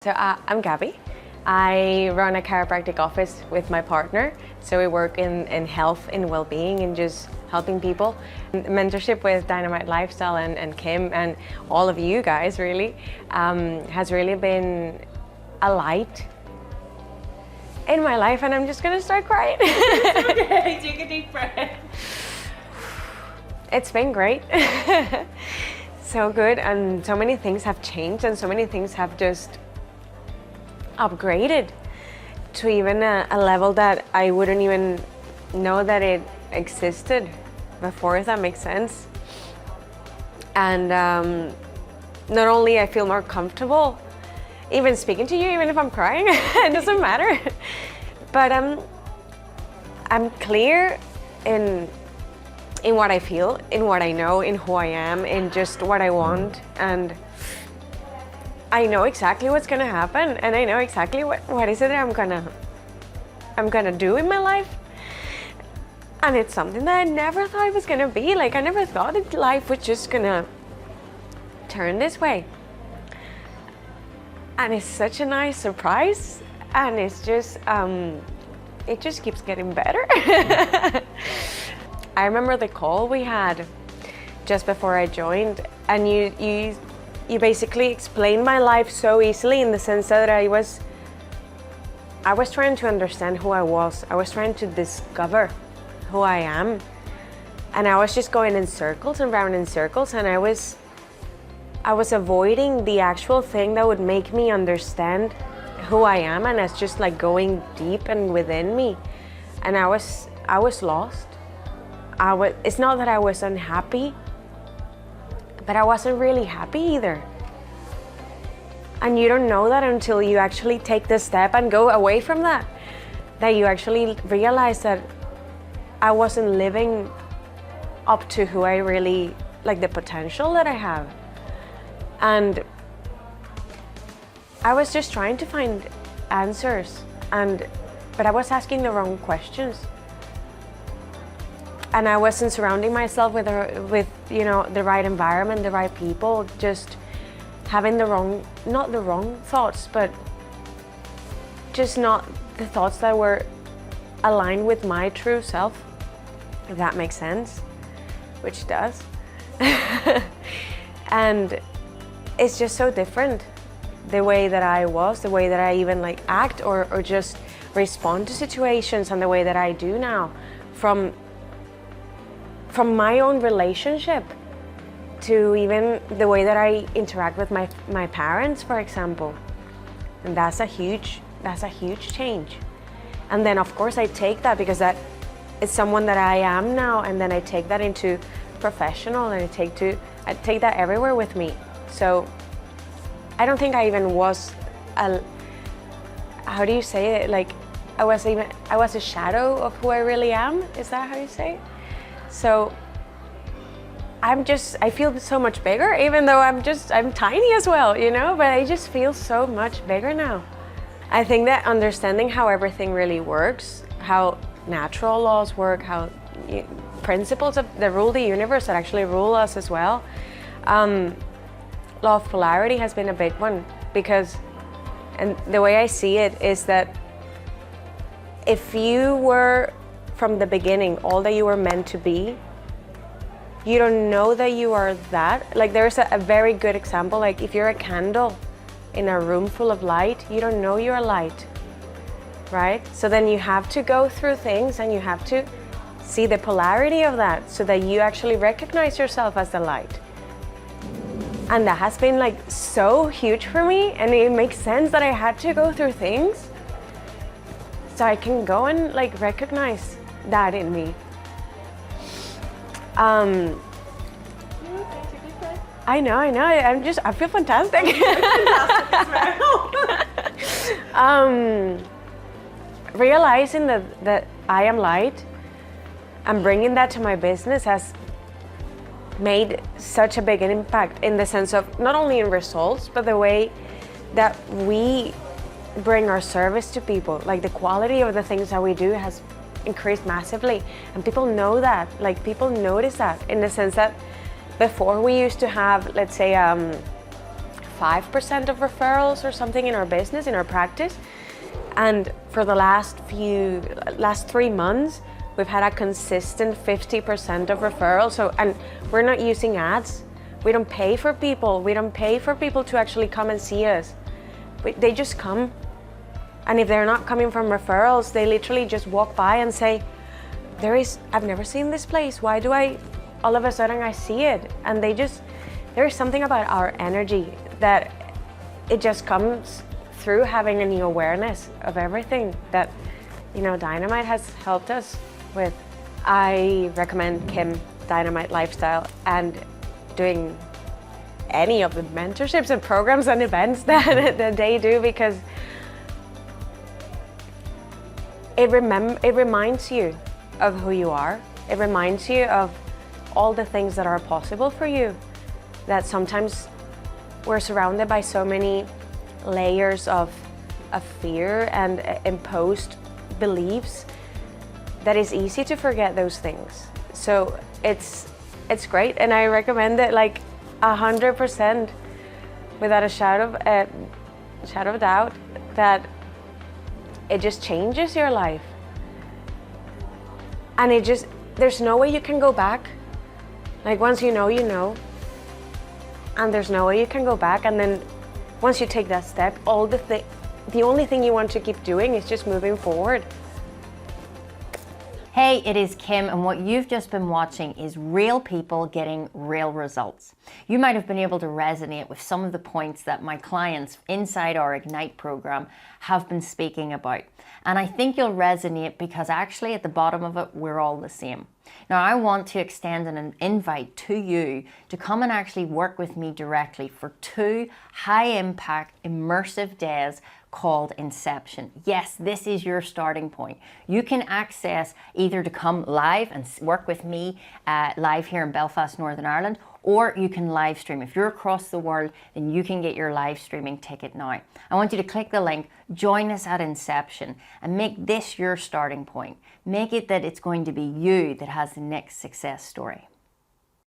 So I'm Gabby. I run a chiropractic office with my partner. So we work in health and well-being and just helping people. Mentorship with Dynamite Lifestyle and Kim and all of you guys really has really been a light in my life, and I'm just gonna start crying. Okay, take a deep breath. It's been great. So good, and so many things have changed and so many things have just upgraded to even a level that I wouldn't even know that it existed before, if that makes sense. And not only I feel more comfortable even speaking to you, even if I'm crying, it doesn't matter. But I'm clear in what I feel, in what I know, in who I am, in just what I want, and I know exactly what's gonna happen, and I know exactly what is it that I'm gonna do in my life. And it's something that I never thought it was gonna be. Like, I never thought that life was just gonna turn this way. And it's such a nice surprise, and it's just it just keeps getting better. I remember the call we had just before I joined, and you basically explained my life so easily, in the sense that I was trying to understand who I was. I was trying to discover who I am, and I was just going in circles and round in circles, and I was avoiding the actual thing that would make me understand who I am, and it's just like going deep and within me. And I was lost. It's not that I was unhappy, but I wasn't really happy either. And you don't know that until you actually take the step and go away from that you actually realize that I wasn't living up to who I really, like, the potential that I have. And I was just trying to find answers, but I was asking the wrong questions. And I wasn't surrounding myself with the right environment, the right people, just having not the wrong thoughts, but just not the thoughts that were aligned with my true self, if that makes sense, which does. And it's just so different, the way that I was, the way that I even like act or just respond to situations, and the way that I do now, from my own relationship to even the way that I interact with my parents, for example. And that's a huge change. And then of course I take that, because that is someone that I am now, and then I take that into professional, and I take that everywhere with me. So I don't think I even was how do you say it? Like, I was a shadow of who I really am. Is that how you say it? So I feel so much bigger, even though I'm tiny as well, you know, but I just feel so much bigger now. I think that understanding how everything really works, how natural laws work, how principles that rule the universe that actually rule us as well. Law of polarity has been a big one, because, and the way I see it is that if you were from the beginning all that you were meant to be, you don't know that you are that. Like, there's a very good example, like if you're a candle in a room full of light, you don't know you're light, right? So then you have to go through things, and you have to see the polarity of that, so that you actually recognize yourself as the light. And that has been like so huge for me, and it makes sense that I had to go through things so I can go and like recognize that in me. I know. I feel fantastic. Realizing that I am light and bringing that to my business has made such a big impact, in the sense of not only in results, but the way that we bring our service to people. Like, the quality of the things that we do has increased massively, and people know that. Like, people notice that, in the sense that before we used to have, let's say, 5% of referrals or something in our business, in our practice. And for the last 3 months, we've had a consistent 50% of referrals. So, and we're not using ads. We don't pay for people. We don't pay for people to actually come and see us. They just come. And if they're not coming from referrals, they literally just walk by and say, I've never seen this place. Why do all of a sudden I see it? And there is something about our energy that it just comes through having a new awareness of everything that, Dynamite has helped us with. I recommend Kim Dynamite Lifestyle and doing any of the mentorships and programs and events that they do, because it reminds you of who you are. It reminds you of all the things that are possible for you, that sometimes we're surrounded by so many layers of fear and imposed beliefs that it's easy to forget those things. So it's great, and I recommend it 100% without a shadow of doubt, that it just changes your life. And there's no way you can go back. Once you know, and there's no way you can go back. And then once you take that step, the only thing you want to keep doing is just moving forward. Hey, it is Kim, and what you've just been watching is real people getting real results. You might have been able to resonate with some of the points that my clients inside our Ignite program have been speaking about. And I think you'll resonate because actually at the bottom of it, we're all the same. Now, I want to extend an invite to you to come and actually work with me directly for 2 high-impact, immersive days called Inception. Yes, this is your starting point. You can access either to come live and work with me live here in Belfast, Northern Ireland, or you can live stream. If you're across the world, then you can get your live streaming ticket now. I want you to click the link, join us at Inception, and make this your starting point. Make it that it's going to be you that has the next success story.